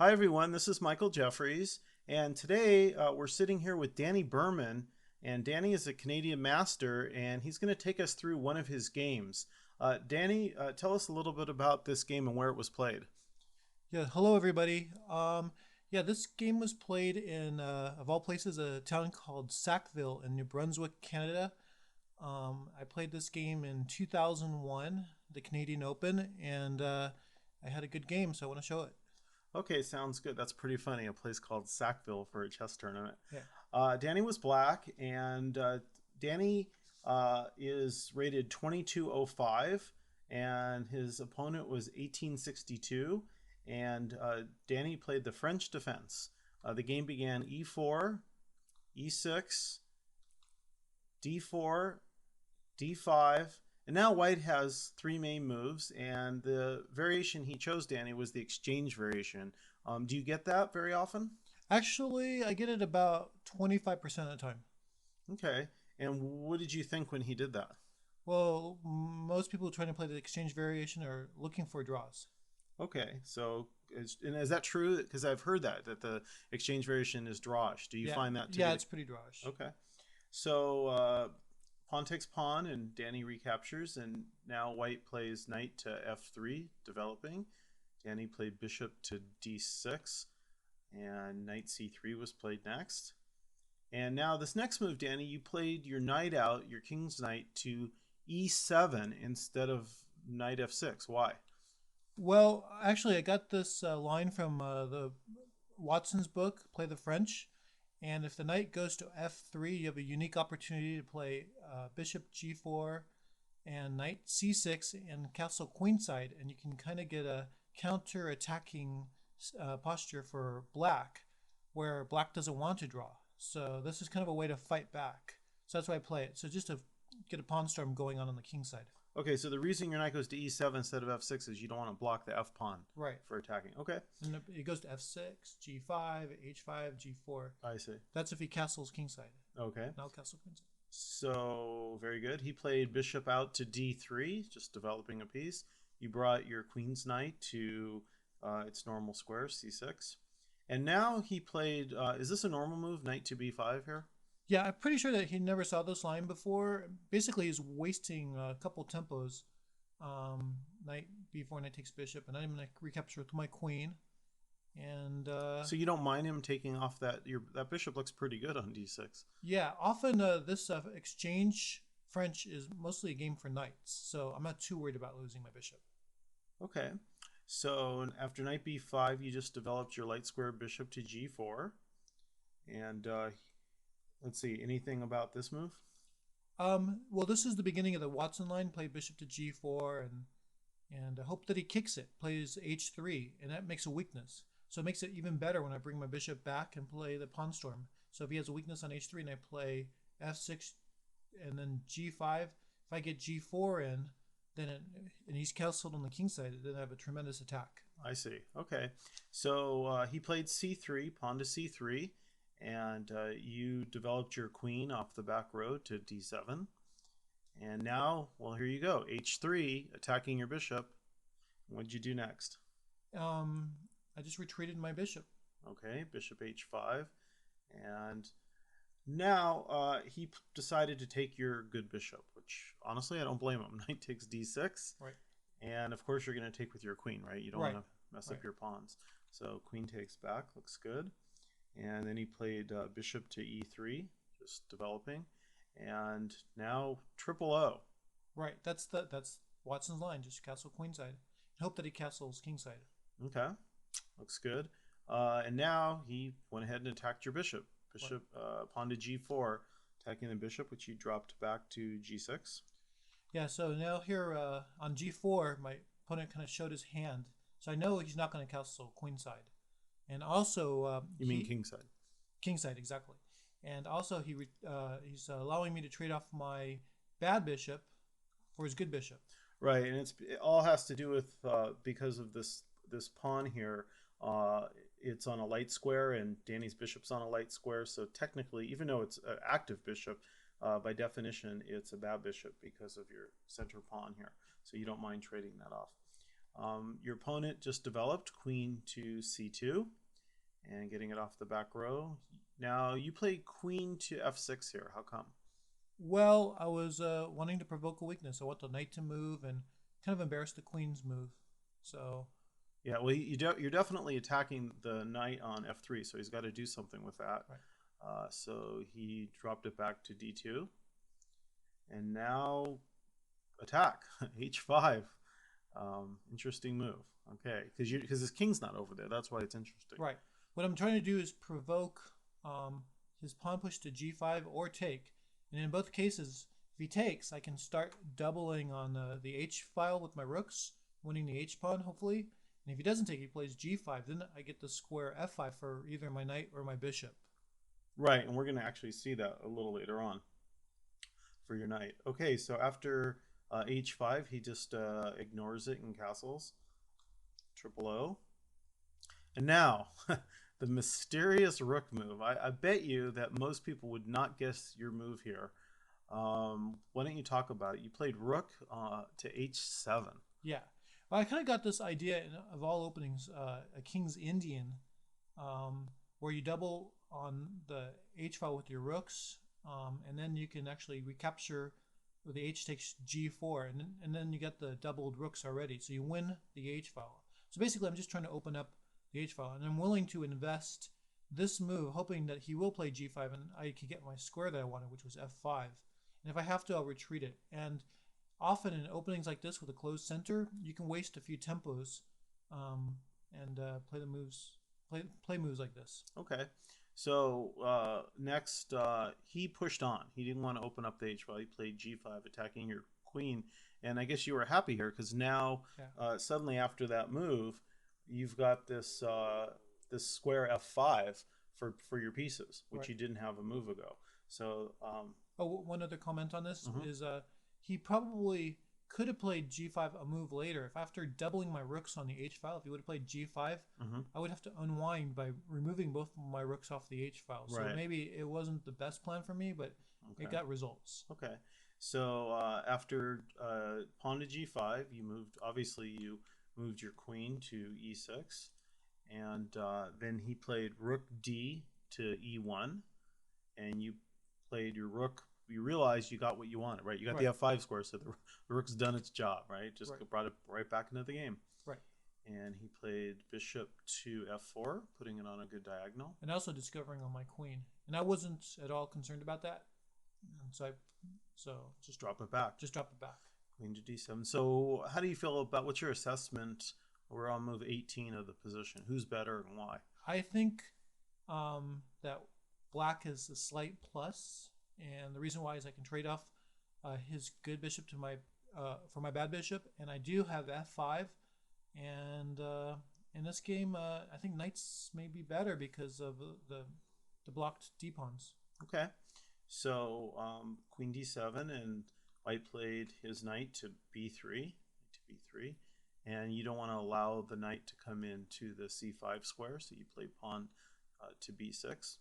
Hi everyone, this is Michael Jeffries, and today we're sitting here with Danny Berman, and Danny is a Canadian master, and he's going to take us through one of his games. Danny, tell us a little bit about this game and where it was played. Yeah, hello everybody. Yeah, this game was played in, of all places, a town called Sackville in New Brunswick, Canada. I played this game in 2001, the Canadian Open, and I had a good game, so I want to show it. Okay, sounds good. That's pretty funny. A place called Sackville for a chess tournament. Yeah. Danny was black, and Danny is rated 2205, and his opponent was 1862. And Danny played the French defense. The game began e4, e6, d4, d5, and now white has three main moves, and the variation he chose, Danny, was the exchange variation. Do you get that very often? Actually, I get it about 25% of the time. Okay. And what did you think when he did that? Well, most people trying to play the exchange variation are looking for draws. Okay. So, and is that true? Because I've heard that the exchange variation is drawish. Do you Yeah, find that to yeah, be the it's pretty drawish. Okay. So, pawn takes pawn, and Danny recaptures, and now white plays knight to f3, developing. Danny played bishop to d6, and knight c3 was played next. And now this next move, Danny, you played your knight out, your king's knight, to e7 instead of knight f6. Why? Well, actually, I got this line from the Watson's book, Play the French. And if the knight goes to f3, you have a unique opportunity to play bishop g4 and knight c6 and castle queenside. And you can kind of get a counter attacking posture for black, where black doesn't want to draw. So this is kind of a way to fight back. So that's why I play it. So just to get a pawn storm going on the king side. Okay, so the reason your knight goes to e7 instead of f6 is you don't want to block the f pawn Right. for attacking. Okay, And it goes to f6, g5, h5, g4. I see. That's if he castles kingside. Okay, Now castle queenside. so very good. He played bishop out to d3, just developing a piece. You brought your queen's knight to its normal square, c6. And now he played, is this a normal move, knight to b5 here? Yeah, I'm pretty sure that he never saw this line before. Basically, he's wasting a couple tempos. Knight b4, knight takes bishop, and I'm going to recapture with my queen. And So you don't mind him taking off that bishop looks pretty good on d6. yeah, often this exchange French is mostly a game for knights, so I'm not too worried about losing my bishop. Okay. So after knight b5, you just developed your light square bishop to g4. And let's see, anything about this move? Well, this is the beginning of the Watson line. Play bishop to g4, and I hope that he kicks it. Plays h3, and that makes a weakness. So it makes it even better when I bring my bishop back and play the pawn storm. So if he has a weakness on h3 and I play f6 and then g5, if I get g4 in, and he's castled on the king side, then I have a tremendous attack. I see. Okay. So he played c3, pawn to c3, and you developed your queen off the back row to d7. And now, well, here you go, h3, attacking your bishop. What'd you do next? Um, I just retreated my bishop. Okay, bishop h5. And now he decided to take your good bishop, which honestly, I don't blame him. Knight takes d6. Right. And of course, you're going to take with your queen, right? You don't Right. want to mess Right. up your pawns. So queen takes back, looks good. And then he played bishop to e3, just developing. And now triple O. Right. That's Watson's line. Just castle queenside. And hope that he castles kingside. Okay, looks good. And now he went ahead and attacked your bishop. Right. Bishop pawn to g4, attacking the bishop, which you dropped back to g6. Yeah. So now here on g4, my opponent kind of showed his hand. So I know he's not going to castle queenside. And also You mean kingside? kingside exactly. And also he's allowing me to trade off my bad bishop for his good bishop. Right, and it all has to do with because of this pawn here. It's on a light square, and Danny's bishop's on a light square. So technically, even though it's an active bishop, by definition, it's a bad bishop because of your center pawn here. So you don't mind trading that off. Your opponent just developed queen to c2 and getting it off the back row. Now you play queen to f6 here. How come? Well, I was wanting to provoke a weakness. I want the knight to move and kind of embarrass the queen's move. So Yeah, well, you're definitely attacking the knight on f3, so he's got to do something with that. right. So he dropped it back to d2, and now attack h5. Interesting move. Okay, because his king's not over there. That's why it's interesting. Right. What I'm trying to do is provoke his pawn push to g5 or take. And in both cases, if he takes, I can start doubling on the h file with my rooks, winning the h pawn, hopefully. And if he doesn't take, he plays g5. Then I get the square f5 for either my knight or my bishop. Right, and we're going to actually see that a little later on for your knight. Okay, so after h5, he just ignores it and castles. Triple O. And now, the mysterious rook move. I bet you that most people would not guess your move here. Why don't you talk about it? You played rook to h7. Yeah. Well, I kind of got this idea of all openings, a King's Indian, where you double on the h file with your rooks, and then you can actually recapture with the h takes g4, and then you get the doubled rooks already. So you win the h file. So basically, I'm just trying to open up the h file, and I'm willing to invest this move, hoping that he will play g5, and I can get my square that I wanted, which was f5. And if I have to, I'll retreat it. And often in openings like this with a closed center, you can waste a few tempos and play the moves, play moves like this. Okay. So next, he pushed on. He didn't want to open up the h file. He played g5, attacking your queen. And I guess you were happy here because now, suddenly after that move, you've got this this square f5 for your pieces, which you didn't have a move ago. So one other comment on this is he probably could have played g5 a move later. If after doubling my rooks on the h file, if he would have played g5, I would have to unwind by removing both of my rooks off the h file. So maybe it wasn't the best plan for me, but it got results. Okay. So after pawn to g5, you moved. Obviously, you moved your queen to e6, and then he played rook d to e1, and you played your rook. You realized you got what you wanted, right? You got the f5 square, so the rook's done its job, right? Just brought it right back into the game. Right. And he played bishop to f4, putting it on a good diagonal. And also discovering on my queen. And I wasn't at all concerned about that. And so just drop it back. Just drop it back. Queen to d7. So how do you feel about, what's your assessment? We're on move 18 of the position. Who's better and why? I think that black is a slight plus. And the reason why is I can trade off his good bishop to my for my bad bishop, and I do have f5. And in this game, I think knights may be better because of the blocked d pawns. Okay, so queen d7, and white played his knight to b3, and you don't want to allow the knight to come into the c5 square, so you play pawn to b6.